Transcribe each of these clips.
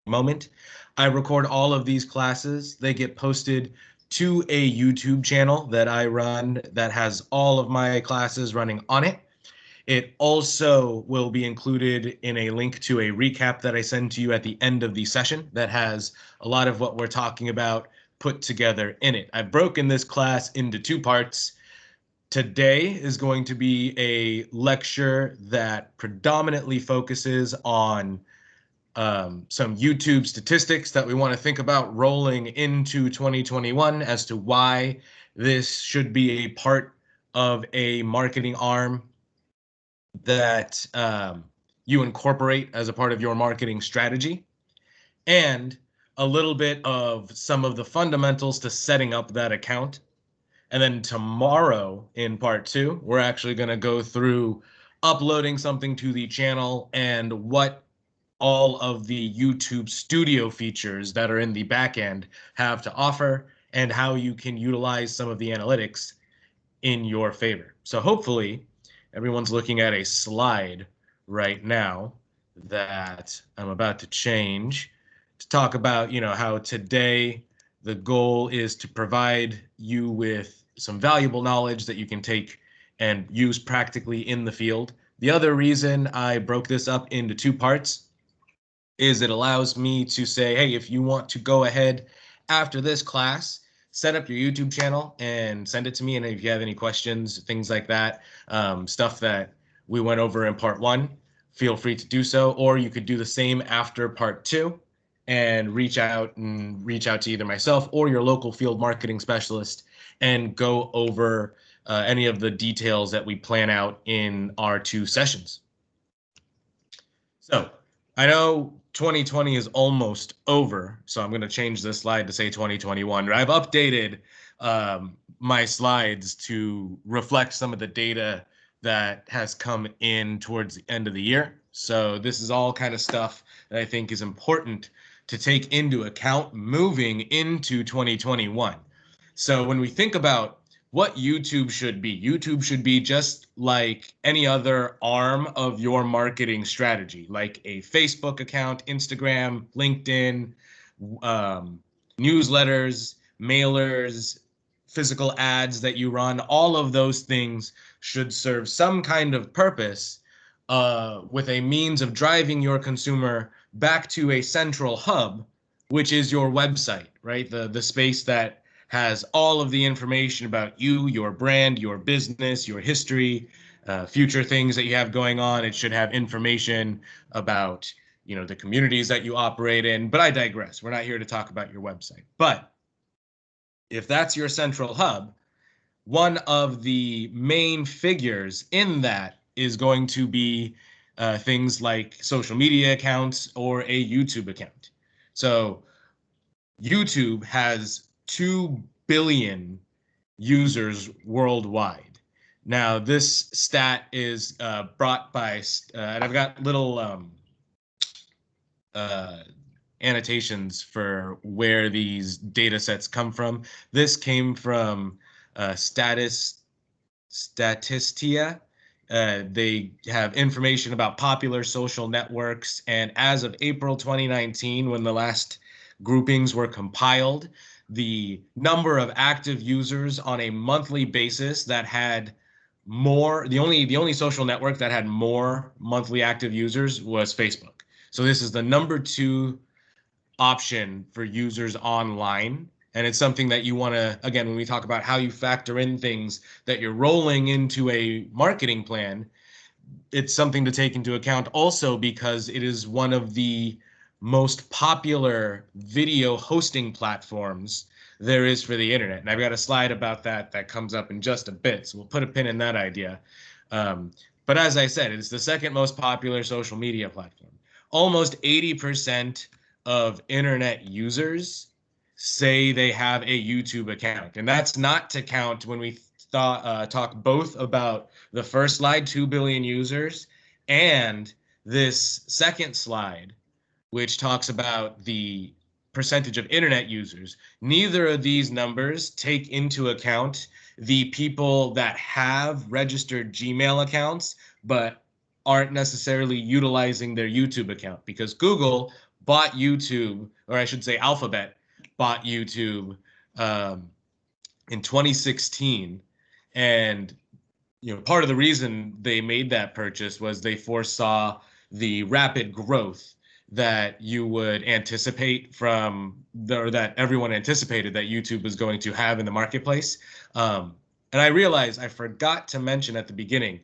moment. I record all of these classes. They get posted to a YouTube channel that I run that has all of my classes running on it. It also will be included in a link to a recap that I send to you at the end of the session that has a lot of what we're talking about put together in it. I've broken this class into two parts. Today is going to be a lecture that predominantly focuses on some YouTube statistics that we want to think about rolling into 2021 as to why this should be a part of a marketing arm that you incorporate as a part of your marketing strategy, and a little bit of some of the fundamentals to setting up that account. And then tomorrow in part two, we're actually going to go through uploading something to the channel and what all of the YouTube studio features that are in the back end have to offer and how you can utilize some of the analytics in your favor. So hopefully everyone's looking at a slide right now that I'm about to change to talk about, how today the goal is to provide you with some valuable knowledge that you can take and use practically in the field. The other reason I broke this up into two parts is it allows me to say, hey, if you want to go ahead after this class, set up your YouTube channel and send it to me. And if you have any questions, things like that, stuff that we went over in part one, feel free to do so. Or you could do the same after part two and reach out to either myself or your local field marketing specialist and go over any of the details that we plan out in our two sessions. So I know 2020 is almost over, so I'm going to change this slide to say 2021. I've updated my slides to reflect some of the data that has come in towards the end of the year. So this is all kind of stuff that I think is important to take into account moving into 2021. So when we think about what YouTube should be just like any other arm of your marketing strategy, like a Facebook account, Instagram, LinkedIn, newsletters, mailers, physical ads that you run. All of those things should serve some kind of purpose with a means of driving your consumer back to a central hub, which is your website, right? The space that has all of the information about you, your brand, your business, your history, future things that you have going on. It should have information about, the communities that you operate in. But I digress. We're not here to talk about your website. But if that's your central hub, one of the main figures in that is going to be things like social media accounts or a YouTube account. So YouTube has 2 billion users worldwide. Now, this stat is brought by, and I've got little annotations for where these data sets come from. This came from Statistia. They have information about popular social networks, and as of April 2019, when the last groupings were compiled, the number of active users on a monthly basis that had more, the only social network that had more monthly active users was Facebook. So this is the number 2 option for users online. And it's something that you want to, again, when we talk about how you factor in things that you're rolling into a marketing plan, it's something to take into account also because it is one of the most popular video hosting platforms there is for the internet. And I've got a slide about that comes up in just a bit. So we'll put a pin in that idea. But as I said, it's the second most popular social media platform. Almost 80% of internet users say they have a YouTube account. And that's not to count when we talk both about the first slide, 2 billion users, and this second slide, which talks about the percentage of internet users. Neither of these numbers take into account the people that have registered Gmail accounts, but aren't necessarily utilizing their YouTube account, because Google bought YouTube, or I should say Alphabet bought YouTube in 2016. And part of the reason they made that purchase was they foresaw the rapid growth that you would anticipate or that everyone anticipated that YouTube was going to have in the marketplace. And I realized I forgot to mention at the beginning,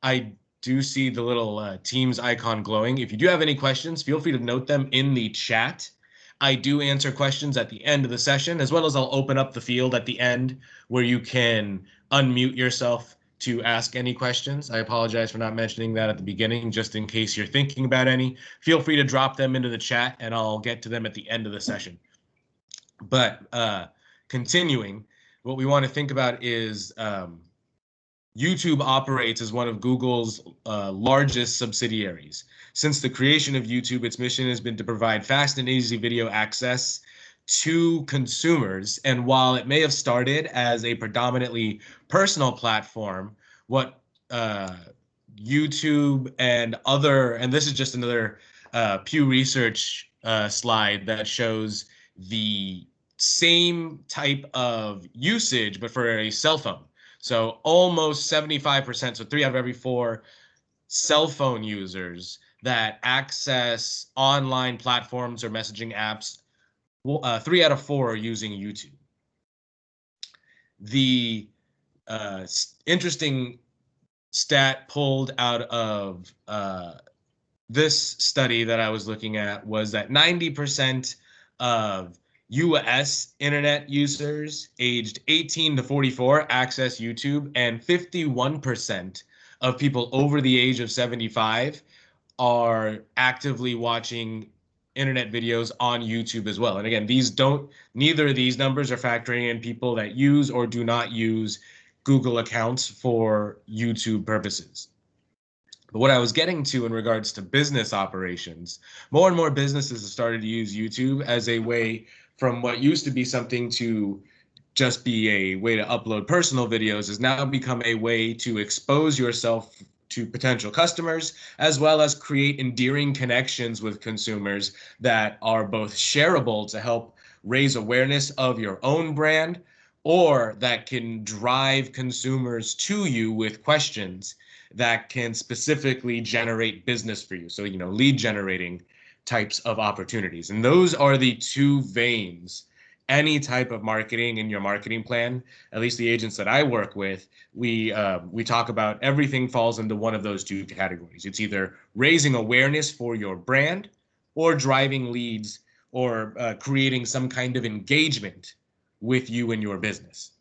I do see the little Teams icon glowing. If you do have any questions, feel free to note them in the chat. I do answer questions at the end of the session, as well as I'll open up the field at the end where you can unmute yourself to ask any questions. I apologize for not mentioning that at the beginning, just in case you're thinking about any. Feel free to drop them into the chat and I'll get to them at the end of the session. But continuing, what we want to think about is YouTube operates as one of Google's largest subsidiaries. Since the creation of YouTube, its mission has been to provide fast and easy video access to consumers. And while it may have started as a predominantly personal platform, what YouTube and this is just another Pew Research slide that shows the same type of usage, but for a cell phone. So almost 75%, so 3 out of every 4 cell phone users that access online platforms or messaging apps, 3 out of 4 are using YouTube. The interesting stat pulled out of this study that I was looking at was that 90% of US internet users aged 18 to 44 access YouTube, and 51% of people over the age of 75 are actively watching internet videos on YouTube as well. And again, neither of these numbers are factoring in people that use or do not use Google accounts for YouTube purposes. But what I was getting to in regards to business operations, more and more businesses have started to use YouTube as a way, from what used to be something to just be a way to upload personal videos, has now become a way to expose yourself to potential customers, as well as create endearing connections with consumers that are both shareable to help raise awareness of your own brand, or that can drive consumers to you with questions that can specifically generate business for you. So, lead generating types of opportunities. And those are the 2 veins. Any type of marketing in your marketing plan, at least the agents that I work with, we talk about everything falls into one of those 2 categories. It's either raising awareness for your brand or driving leads or creating some kind of engagement with you and your business.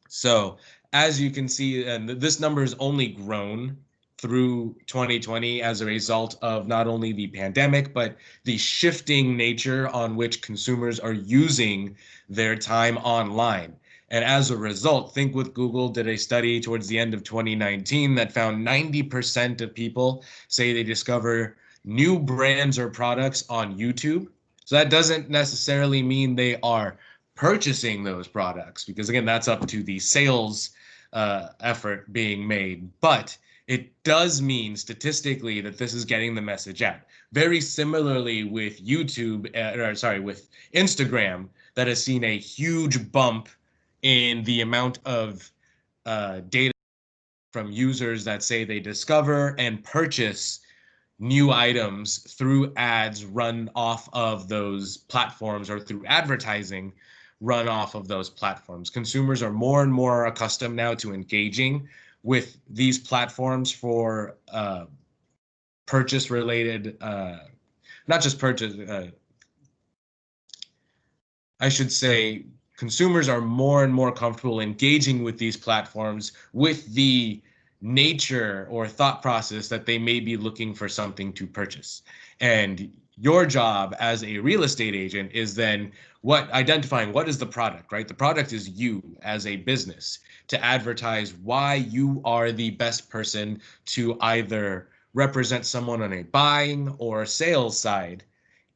So as you can see, and this number has only grown through 2020 as a result of not only the pandemic, but the shifting nature on which consumers are using their time online. And as a result, Think with Google did a study towards the end of 2019 that found 90% of people say they discover new brands or products on YouTube. So that doesn't necessarily mean they are purchasing those products, because again, that's up to the sales effort being made. But it does mean statistically that this is getting the message out. Very similarly with with Instagram, that has seen a huge bump in the amount of data from users that say they discover and purchase new items through ads run off of those platforms, or through advertising run off of those platforms. Consumers are more and more accustomed now to engaging with these platforms for purchase related, not just purchase, I should say consumers are more and more comfortable engaging with these platforms with the nature or thought process that they may be looking for something to purchase. And your job as a real estate agent is then identifying what is the product, right? The product is you as a business, to advertise why you are the best person to either represent someone on a buying or sales side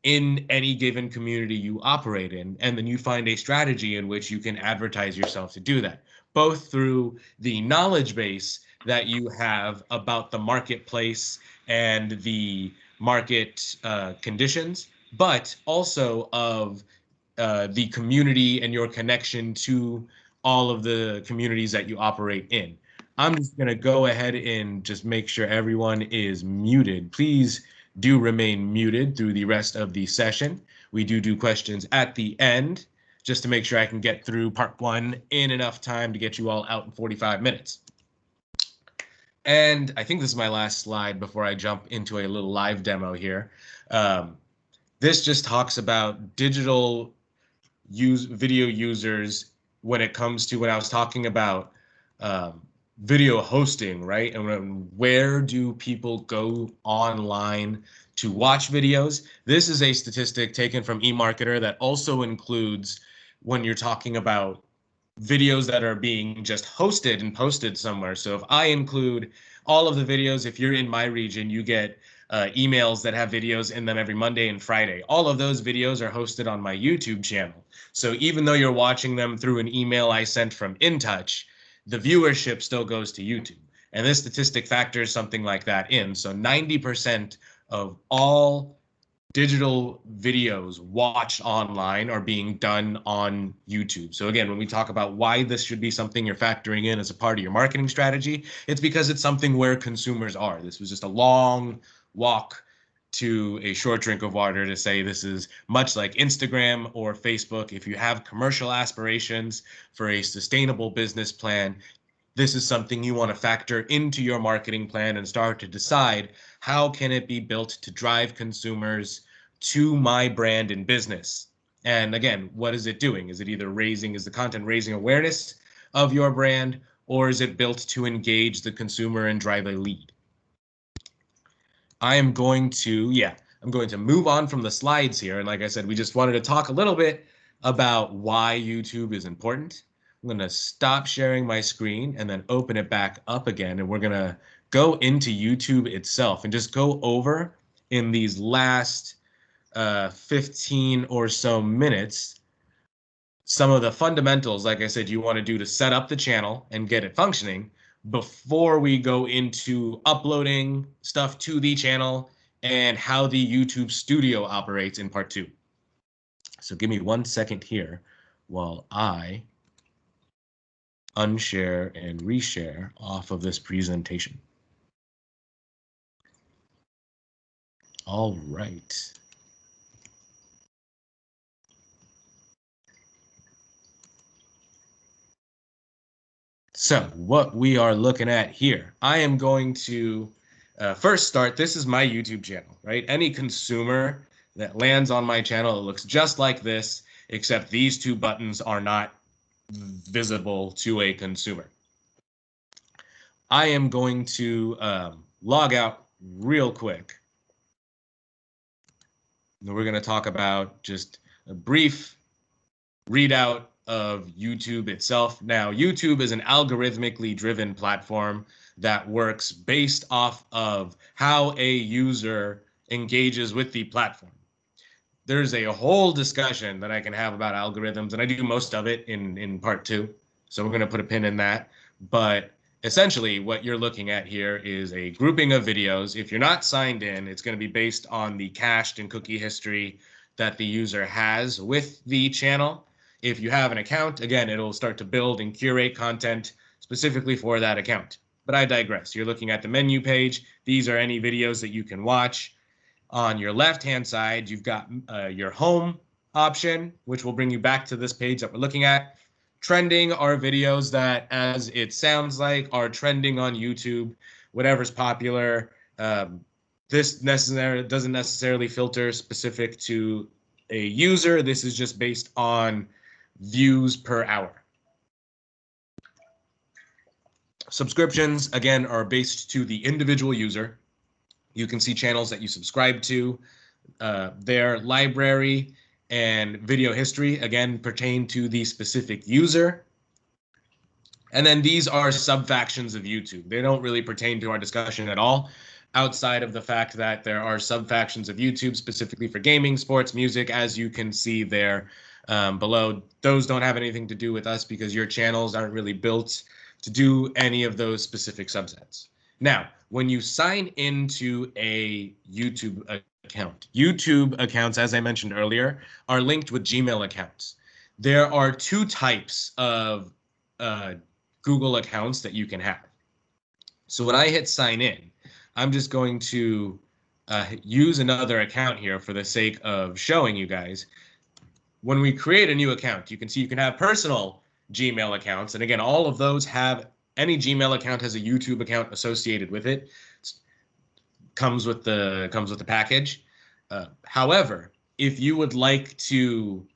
in any given community you operate in. And then you find a strategy in which you can advertise yourself to do that, both through the knowledge base that you have about the marketplace and the market conditions, but also of the community and your connection to all of the communities that you operate in. I'm just going to go ahead and just make sure everyone is muted. Please do remain muted through the rest of the session. We do questions at the end just to make sure I can get through part one in enough time to get you all out in 45 minutes. And I think this is my last slide before I jump into a little live demo here. This just talks about digital video users when it comes to when I was talking about video hosting, right? And where do people go online to watch videos? This is a statistic taken from eMarketer that also includes when you're talking about videos that are being just hosted and posted somewhere. So if I include all of the videos, if you're in my region, you get emails that have videos in them every Monday and Friday. All of those videos are hosted on my YouTube channel. So even though you're watching them through an email I sent from InTouch, the viewership still goes to YouTube. And this statistic factors something like that in. So 90% of all digital videos watched online are being done on YouTube. So again, when we talk about why this should be something you're factoring in as a part of your marketing strategy, it's because it's something where consumers are. This was just a long walk to a short drink of water to say this is much like Instagram or Facebook. If you have commercial aspirations for a sustainable business plan, this is something you want to factor into your marketing plan and start to decide how can it be built to drive consumers to my brand and business. And again, what is it doing? Is it either is the content raising awareness of your brand, or is it built to engage the consumer and drive a lead? I'm going to move on from the slides here. And like I said, we just wanted to talk a little bit about why YouTube is important. I'm going to stop sharing my screen and then open it back up again. And we're going to go into YouTube itself and just go over in these last 15 or so minutes some of the fundamentals, like I said, you want to do to set up the channel and get it functioning before we go into uploading stuff to the channel and how the YouTube studio operates in part two. So give me 1 second here while I unshare and reshare off of this presentation. All right. So what we are looking at here, I am going to first start, this is my YouTube channel, right? Any consumer that lands on my channel, it looks just like this, except these two buttons are not visible to a consumer. I am going to log out real quick. And we're going to talk about just a brief readout of YouTube itself. Now, YouTube is an algorithmically driven platform that works based off of how a user engages with the platform. There's a whole discussion that I can have about algorithms, and I do most of it in part two. So we're going to put a pin in that. But essentially, what you're looking at here is a grouping of videos. If you're not signed in, it's going to be based on the cached and cookie history that the user has with the channel. If you have an account, again, it'll start to build and curate content specifically for that account. But I digress. You're looking at the menu page. These are any videos that you can watch. On your left-hand side, you've got your home option, which will bring you back to this page that we're looking at. Trending are videos that, as it sounds like, are trending on YouTube, whatever's popular. This doesn't necessarily filter specific to a user. This is just based on views per hour. Subscriptions, again, are based to the individual user. You can see channels that you subscribe to. Their library and video history, again, pertain to the specific user. And then these are sub-factions of YouTube. They don't really pertain to our discussion at all, outside of the fact that there are sub-factions of YouTube specifically for gaming, sports, music, as you can see there below. Those don't have anything to do with us because your channels aren't really built to do any of those specific subsets. Now, when you sign into a YouTube account. YouTube accounts, as I mentioned earlier, are linked with Gmail accounts. There are two types of Google accounts that you can have. So when I hit sign in, I'm just going to use another account here for the sake of showing you guys. When we create a new account, you can see you can have personal Gmail accounts. And again, all of those have, any Gmail account has a YouTube account associated with it. Comes with the package. However, if you would like to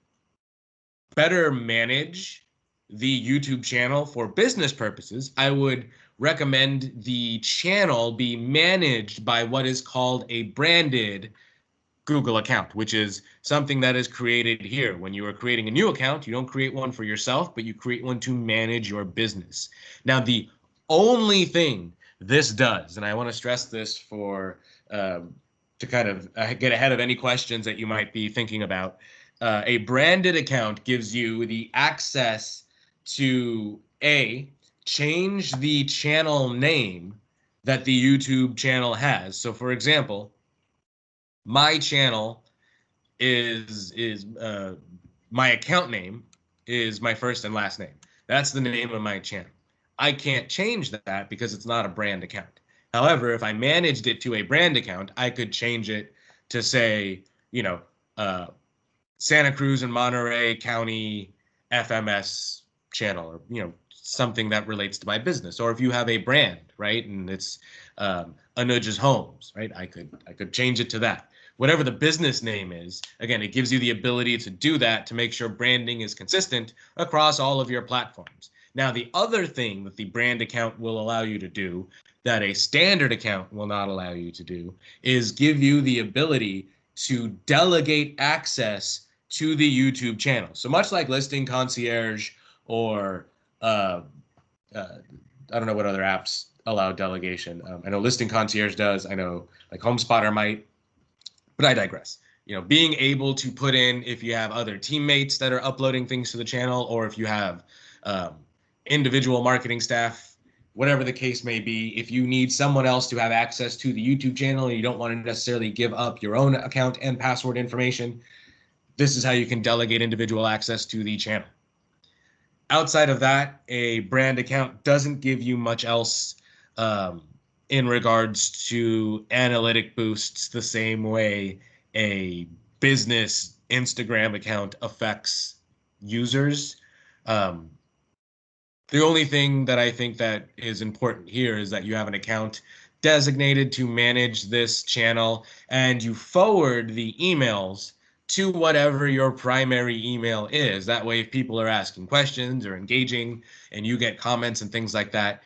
better manage the YouTube channel for business purposes, I would recommend the channel be managed by what is called a branded Google account, which is something that is created here. When you are creating a new account, you don't create one for yourself, but you create one to manage your business. Now, the only thing this does, and I want to stress this for to kind of get ahead of any questions that you might be thinking about, a branded account gives you the access to change the channel name that the YouTube channel has. So, for example, my channel is my account name is my first and last name. That's the name of my channel. I can't change that because it's not a brand account. However, if I managed it to a brand account, I could change it to say, Santa Cruz and Monterey County FMS channel, or something that relates to my business. Or if you have a brand, right, and it's Anuj's Homes, right, I could change it to that. Whatever the business name is, again, it gives you the ability to do that to make sure branding is consistent across all of your platforms. Now, the other thing that the brand account will allow you to do that a standard account will not allow you to do is give you the ability to delegate access to the YouTube channel. So much like Listing Concierge or I don't know what other apps allow delegation. I know Listing Concierge does. I know like HomeSpotter might. But I digress. Being able to put in, if you have other teammates that are uploading things to the channel, or if you have individual marketing staff, whatever the case may be, if you need someone else to have access to the YouTube channel and you don't want to necessarily give up your own account and password information, this is how you can delegate individual access to the channel. Outside of that, a brand account doesn't give you much else in regards to analytic boosts the same way a business Instagram account affects users. The only thing that I think that is important here is that you have an account designated to manage this channel and you forward the emails to whatever your primary email is. That way, if people are asking questions or engaging and you get comments and things like that,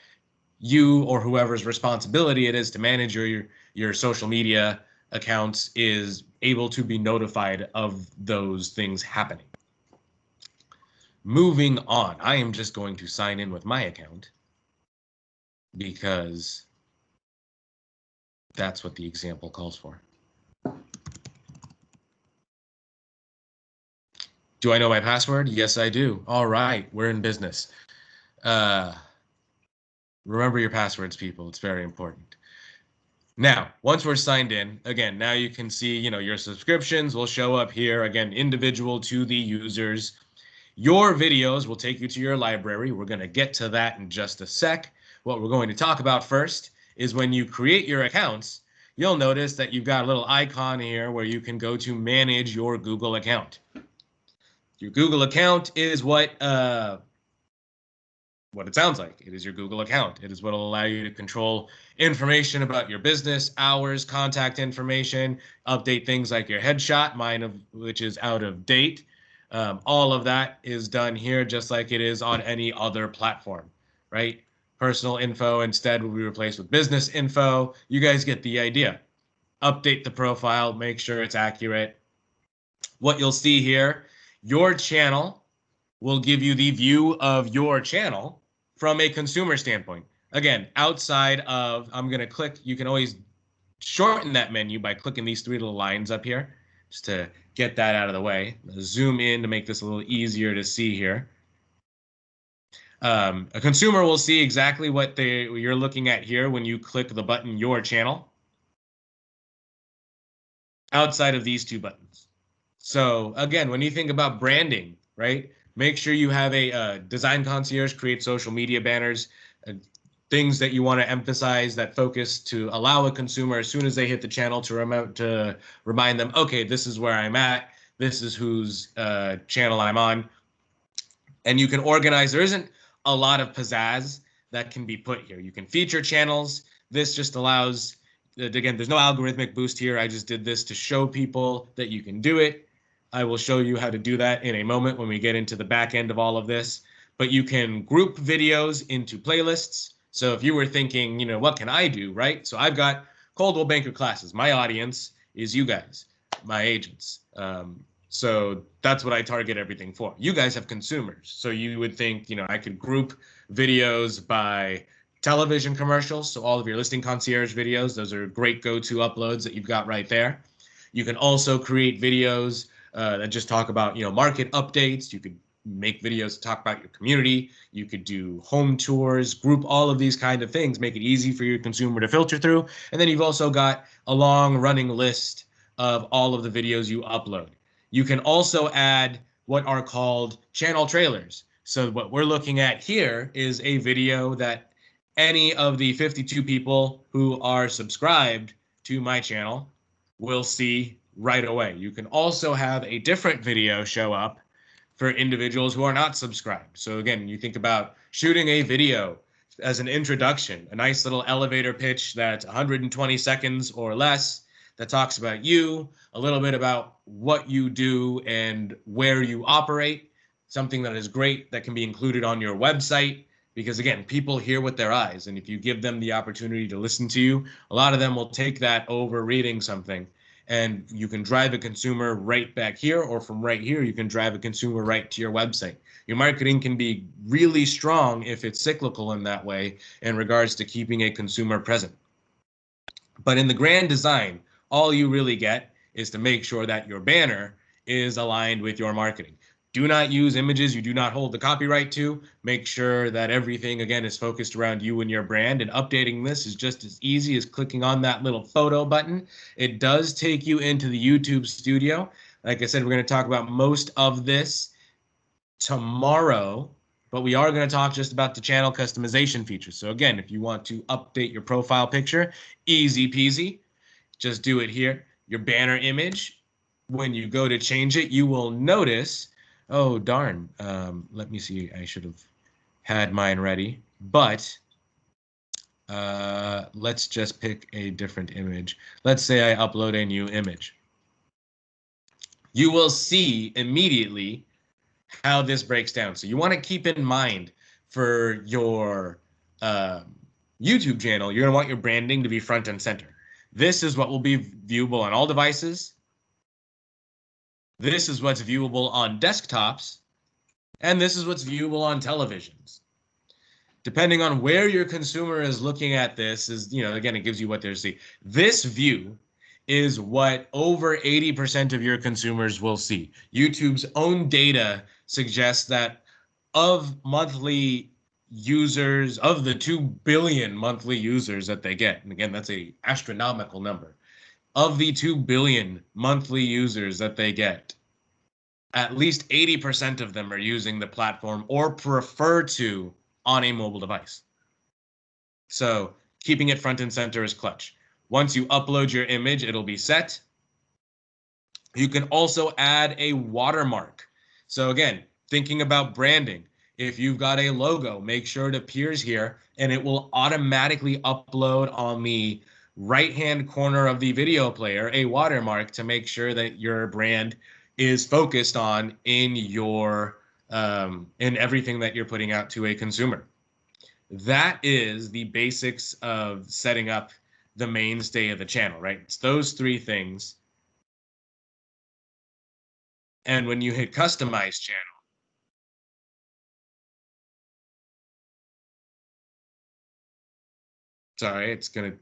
you or whoever's responsibility it is to manage your social media accounts is able to be notified of those things happening. Moving on, I am just going to sign in with my account because that's what the example calls for. Do I know my password? Yes, I do. All right, we're in business. Remember your passwords, people. It's very important. Now, once we're signed in, again, now you can see, your subscriptions will show up here, again, individual to the users. Your videos will take you to your library. We're going to get to that in just a sec. What we're going to talk about first is when you create your accounts, you'll notice that you've got a little icon here where you can go to manage your Google account. Your Google account is what it sounds like. It is your Google account. It is what will allow you to control information about your business, hours, contact information, update things like your headshot, which is out of date. All of that is done here just like it is on any other platform, right? Personal info instead will be replaced with business info. You guys get the idea. Update the profile, make sure it's accurate. What you'll see here, your channel will give you the view of your channel from a consumer standpoint. Again, outside of, I'm going to click, you can always shorten that menu by clicking these three little lines up here, just to get that out of the way. Zoom in to make this a little easier to see here. A consumer will see exactly what you're looking at here when you click the button, Your Channel. outside of these two buttons. So again, when you think about branding, right, make sure you have a design concierge, create social media banners, uh, things that you want to emphasize that focus to allow a consumer as soon as they hit the channel to remind them, okay, this is where I'm at, this is whose channel I'm on. And you can organize. There isn't a lot of pizzazz that can be put here. You can feature channels. This just allows, again, there's no algorithmic boost here. I just did this to show people that you can do it. I will show you how to do that in a moment when we get into the back end of all of this. But you can group videos into playlists. So if you were thinking, you know, what can I do, right? So I've got Coldwell Banker classes. My audience is you guys, my agents. So that's what I target everything for. You guys have consumers. So you would think, you know, I could group videos by television commercials. So all of your listing concierge videos, those are great go-to uploads that you've got right there. You can also create videos that just talk about, you know, market updates. You could make videos to talk about your community. You could do home tours, group all of these kind of things, make it easy for your consumer to filter through. And then you've also got a long running list of all of the videos you upload. You can also add what are called channel trailers. So what we're looking at here is a video that any of the 52 people who are subscribed to my channel will see right away. You can also have a different video show up for individuals who are not subscribed. So again, you think about shooting a video as an introduction, a nice little elevator pitch that's 120 seconds or less, that talks about you, a little bit about what you do and where you operate, something that is great that can be included on your website, because again, people hear with their eyes, and if you give them the opportunity to listen to you, a lot of them will take that over reading something, and you can drive a consumer right back here, or from right here, you can drive a consumer right to your website. Your marketing can be really strong if it's cyclical in that way in regards to keeping a consumer present. But in the grand design, all you really get is to make sure that your banner is aligned with your marketing. Do not use images you do not hold the copyright to. Make sure that everything, again, is focused around you and your brand. And updating this is just as easy as clicking on that little photo button. It does take you into the YouTube studio. Like I said, we're going to talk about most of this tomorrow, but we are going to talk just about the channel customization features. So again, if you want to update your profile picture, easy peasy. Just do it here. Your banner image, when you go to change it, you will notice, oh, darn, let me see. I should have had mine ready, but let's just pick a different image. Let's say I upload a new image. You will see immediately how this breaks down. So you want to keep in mind for your YouTube channel, you're going to want your branding to be front and center. This is what will be viewable on all devices. This is what's viewable on desktops. And this is what's viewable on televisions. Depending on where your consumer is looking at this is, you know, again, it gives you what they're seeing. This view is what over 80% of your consumers will see. YouTube's own data suggests that of monthly users, of the 2 billion monthly users that they get, and again, that's a astronomical number, of the 2 billion monthly users that they get, at least 80% of them are using the platform or prefer to on a mobile device. So keeping it front and center is clutch. Once you upload your image, it'll be set. You can also add a watermark. So again, thinking about branding, if you've got a logo, make sure it appears here and it will automatically upload on the right-hand corner of the video player a watermark to make sure that your brand is focused on in your in everything that you're putting out to a consumer. That is the basics of setting up the mainstay of the channel, right? It's those three things. And when you hit customize channel, sorry, it's going to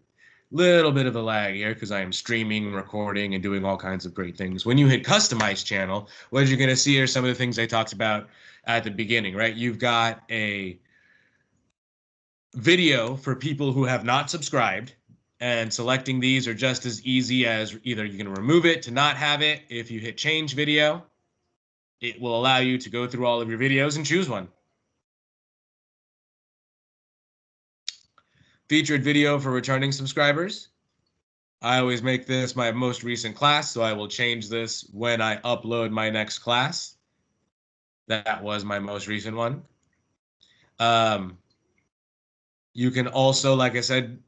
little bit of a lag here because I am streaming, recording, and doing all kinds of great things. When you hit customize channel, what you're going to see are some of the things I talked about at the beginning, right? You've got a video for people who have not subscribed. And selecting these are just as easy as either you can remove it to not have it. If you hit change video, it will allow you to go through all of your videos and choose one. Featured video for returning subscribers. I always make this my most recent class, so I will change this when I upload my next class. That was my most recent one. You can also, like I said,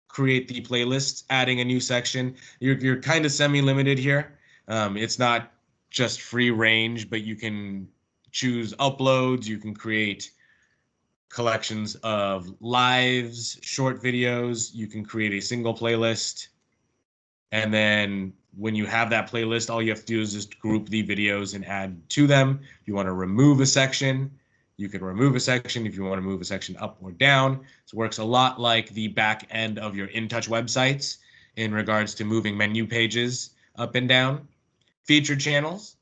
create the playlists, adding a new section. You're kind of semi-limited here. It's not just free range, but you can choose uploads. You can create collections of lives, short videos. You can create a single playlist. And then when you have that playlist, all you have to do is just group the videos and add to them. If you want to remove a section, you can remove a section. If you want to move a section up or down, it works a lot like the back end of your InTouch websites in regards to moving menu pages up and down. Featured channels.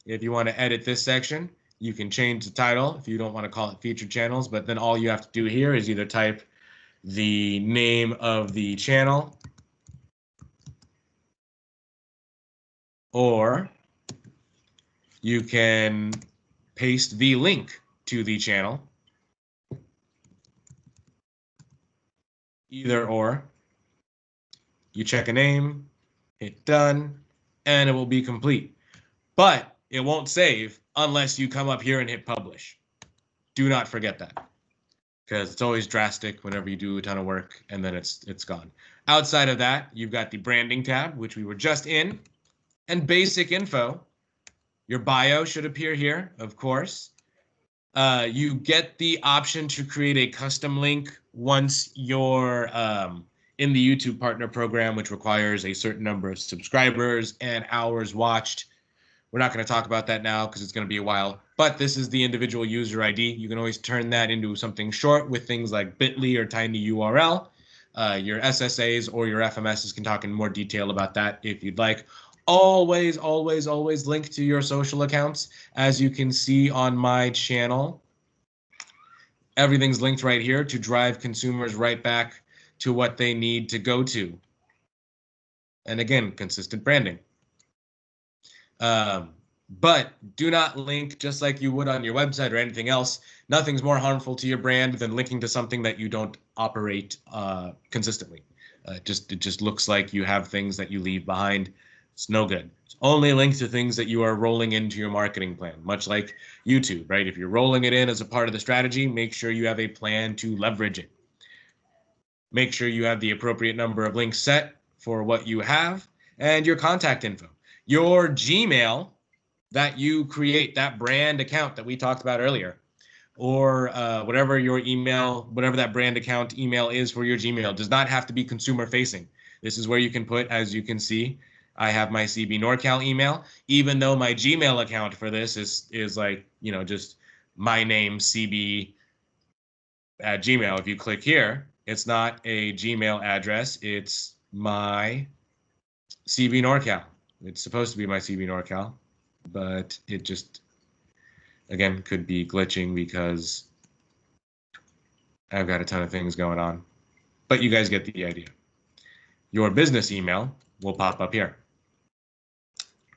If you want to edit this section, you can change the title if you don't want to call it featured channels, but then all you have to do here is either type the name of the channel or you can paste the link to the channel. Either or. You check a name, hit done, and it will be complete. But it won't save unless you come up here and hit publish. Do not forget that, because it's always drastic whenever you do a ton of work and then it's gone. Outside of that, you've got the branding tab, which we were just in, and basic info. Your bio should appear here, of course. You get the option to create a custom link once you're in the YouTube Partner Program, which requires a certain number of subscribers and hours watched. We're not going to talk about that now because it's going to be a while, but this is the individual user ID. You can always turn that into something short with things like bit.ly or tiny URL. Your SSAs or your FMSs can talk in more detail about that if you'd like. Always, always, always link to your social accounts. As you can see on my channel, everything's linked right here to drive consumers right back to what they need to go to. And again, consistent branding. But do not link just like you would on your website or anything else. Nothing's more harmful to your brand than linking to something that you don't operate consistently. It just looks like you have things that you leave behind. It's no good. It's only linked to things that you are rolling into your marketing plan, much like YouTube, right? If you're rolling it in as a part of the strategy, make sure you have a plan to leverage it. Make sure you have the appropriate number of links set for what you have and your contact info. Your Gmail that you create, that brand account that we talked about earlier, or whatever your email, whatever that brand account email is for your Gmail, does not have to be consumer facing. This is where you can put, as you can see, I have my CB NorCal email, even though my Gmail account for this is like, you know, just my name, CB at Gmail. If you click here, it's not a Gmail address. It's my CB NorCal. It's supposed to be my CB NorCal, but it just, again, could be glitching because I've got a ton of things going on. But you guys get the idea. Your business email will pop up here.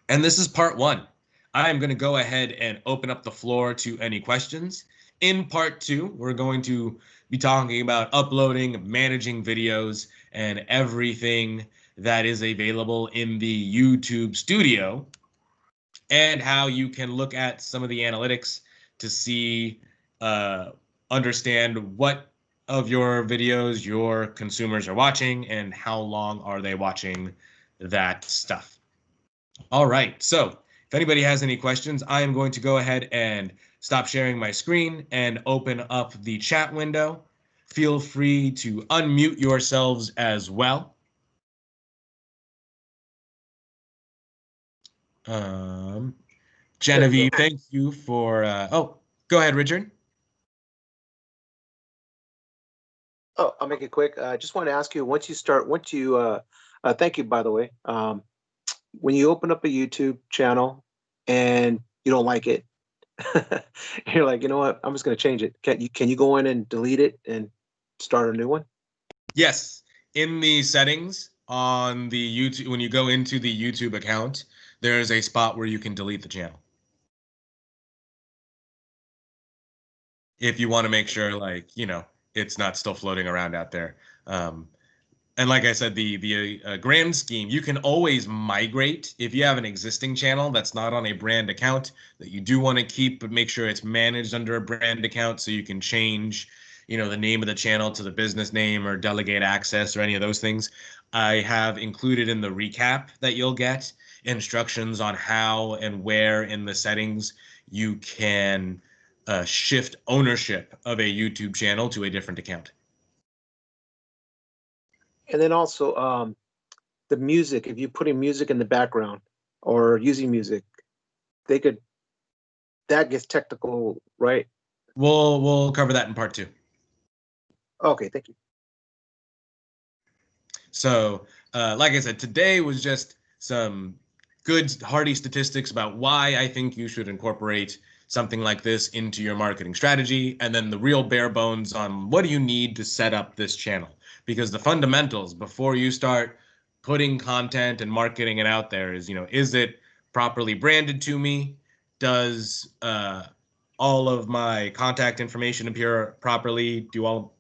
And this is part one. I'm going to go ahead and open up the floor to any questions. In part two, we're going to be talking about uploading, managing videos, and everything that is available in the YouTube studio, and how you can look at some of the analytics to see, understand what of your videos your consumers are watching and how long are they watching that stuff. All right, so if anybody has any questions, I am going to go ahead and stop sharing my screen and open up the chat window. Feel free to unmute yourselves as well. Genevieve, thank you for, oh, go ahead, Richard. Oh, I'll make it quick. I just want to ask you, thank you, by the way. When you open up a YouTube channel and you don't like it, you're like, you know what, I'm just going to change it. Can you go in and delete it and start a new one? Yes. In the settings on the YouTube, when you go into the YouTube account, there is a spot where you can delete the channel. If you want to make sure, like, you know, it's not still floating around out there. And like I said, the grand scheme, you can always migrate if you have an existing channel that's not on a brand account that you do want to keep, but make sure it's managed under a brand account so you can change, you know, the name of the channel to the business name or delegate access or any of those things. I have included in the recap that you'll get instructions on how and where in the settings you can shift ownership of a YouTube channel to a different account. And then also the music, if you're putting music in the background or using music, that gets technical, right? We'll cover that in part 2. Okay, thank you. So, like I said, today was just some good, hearty statistics about why I think you should incorporate something like this into your marketing strategy, and then the real bare bones on what do you need to set up this channel. Because the fundamentals before you start putting content and marketing it out there is, you know, is it properly branded to me? Does all of my contact information appear properly? Do all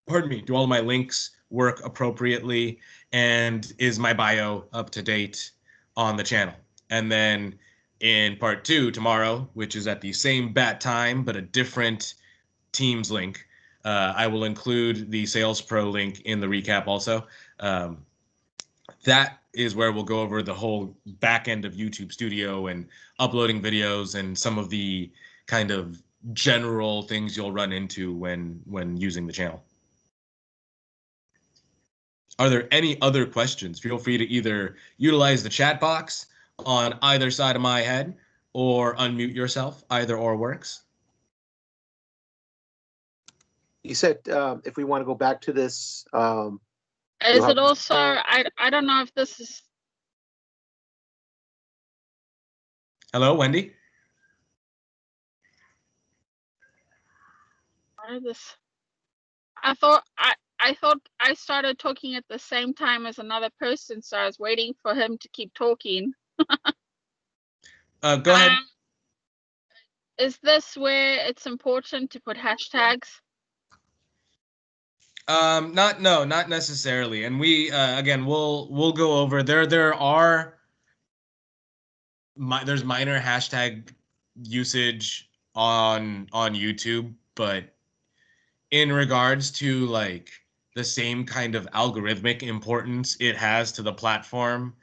of my links work appropriately? And is my bio up to date on the channel? And then in part 2 tomorrow, which is at the same bat time but a different Teams link, I will include the Sales Pro link in the recap also. That is where we'll go over the whole back end of YouTube Studio and uploading videos and some of the kind of general things you'll run into when using the channel. Are there any other questions? Feel free to either utilize the chat box on either side of my head or unmute yourself. Either or works. You said if we want to go back to this, is it also, I don't know if this is. Hello, Wendy? What is this? I thought I started talking at the same time as another person, so I was waiting for him to keep talking. Go ahead. Is this where it's important to put hashtags? Not necessarily. And we again we'll go over there's minor hashtag usage on YouTube, but in regards to like the same kind of algorithmic importance it has to the platform,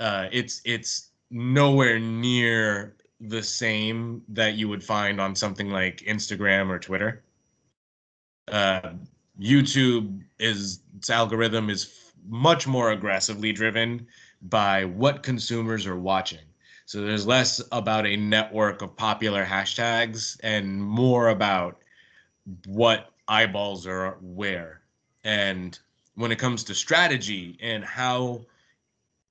it's nowhere near the same that you would find on something like Instagram or Twitter. YouTube its algorithm is much more aggressively driven by what consumers are watching. So there's less about a network of popular hashtags and more about what eyeballs are where. And when it comes to strategy and how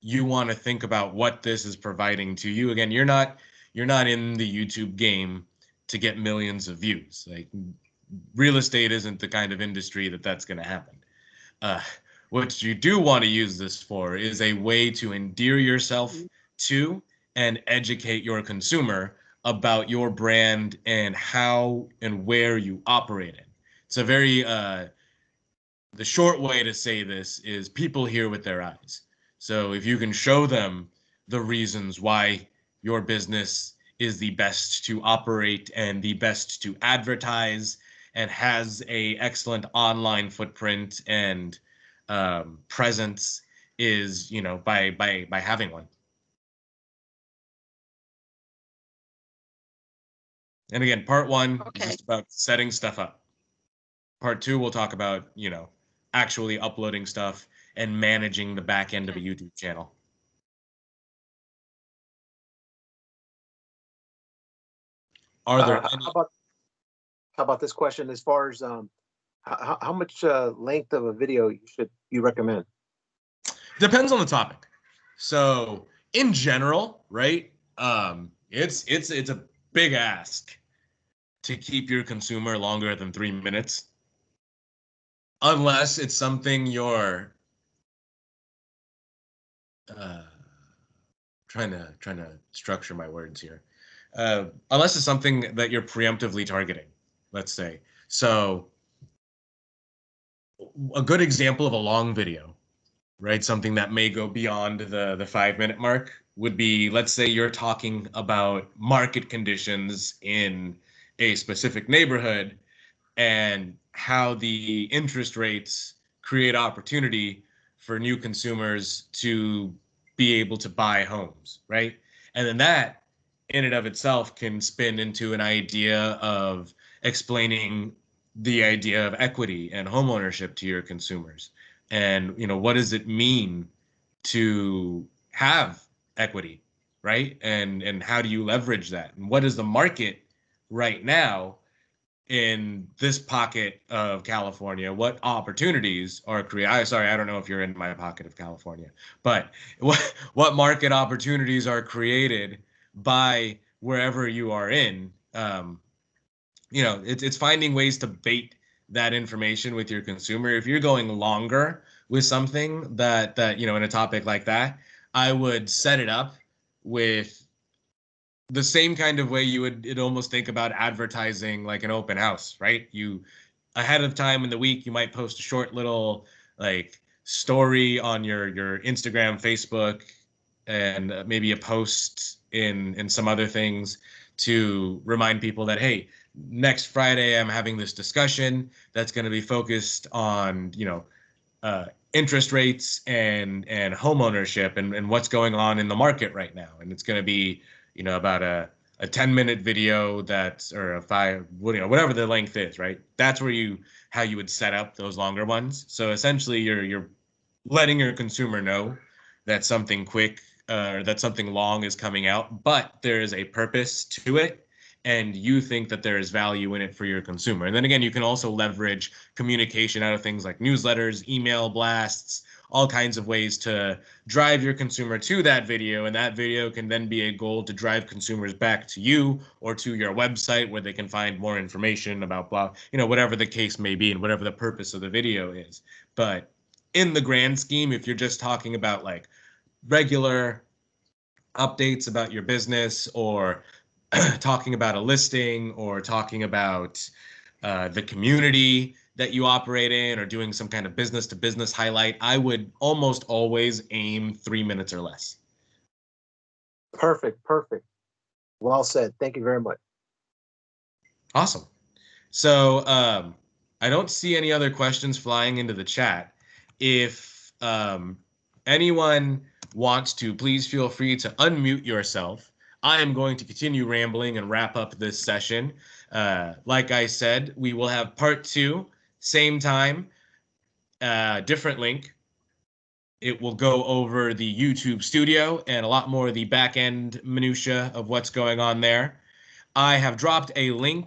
you want to think about what this is providing to you, again, you're not in the YouTube game to get millions of views. Like, real estate isn't the kind of industry that's going to happen. What you do want to use this for is a way to endear yourself to and educate your consumer about your brand and how and where you operate it. It's a very, the short way to say this is people hear with their eyes. So if you can show them the reasons why your business is the best to operate and the best to advertise and has a excellent online footprint and presence, is, you know, by having one. And again, part 1 is just about setting stuff up. Part 2, we'll talk about, you know, actually uploading stuff and managing the back end of a YouTube channel. Are there any? How about this question as far as how much length of a video you recommend? Depends on the topic. So in general, right? It's a big ask to keep your consumer longer than 3 minutes, unless it's something you're trying to structure my words here. Unless it's something that you're preemptively targeting, let's say. So a good example of a long video, right? Something that may go beyond the 5-minute mark would be, let's say you're talking about market conditions in a specific neighborhood and how the interest rates create opportunity for new consumers to be able to buy homes, right? And then that in and of itself can spin into an idea of explaining the idea of equity and homeownership to your consumers. And, what does it mean to have equity, right? And how do you leverage that? And what is the market right now in this pocket of California? What opportunities are created? Sorry, I don't know if you're in my pocket of California, but what market opportunities are created by wherever you are in? It's finding ways to bait that information with your consumer. If you're going longer with something that in a topic like that, I would set it up with the same kind of way you would almost think about advertising like an open house, right? You ahead of time in the week, you might post a short little like story on your Instagram, Facebook, and maybe a post in some other things to remind people that, hey, next Friday I'm having this discussion that's going to be focused on interest rates and home ownership and what's going on in the market right now. And it's going to be about a 10-minute video that's, or a 5, whatever the length is, right? That's where how you would set up those longer ones. So essentially you're letting your consumer know that something quick or that something long is coming out, but there is a purpose to it and you think that there is value in it for your consumer. And then again, you can also leverage communication out of things like newsletters, email blasts, all kinds of ways to drive your consumer to that video. And that video can then be a goal to drive consumers back to you or to your website where they can find more information about blah, whatever the case may be and whatever the purpose of the video is. But in the grand scheme, if you're just talking about like regular updates about your business or talking about a listing or talking about the community that you operate in or doing some kind of business to business highlight, I would almost always aim 3 minutes or less. Perfect. Well said. Thank you very much. Awesome. So I don't see any other questions flying into the chat. If anyone wants to, please feel free to unmute yourself. I am going to continue rambling and wrap up this session. Like I said, we will have part 2, same time, different link. It will go over the YouTube studio and a lot more of the back end minutia of what's going on there. I have dropped a link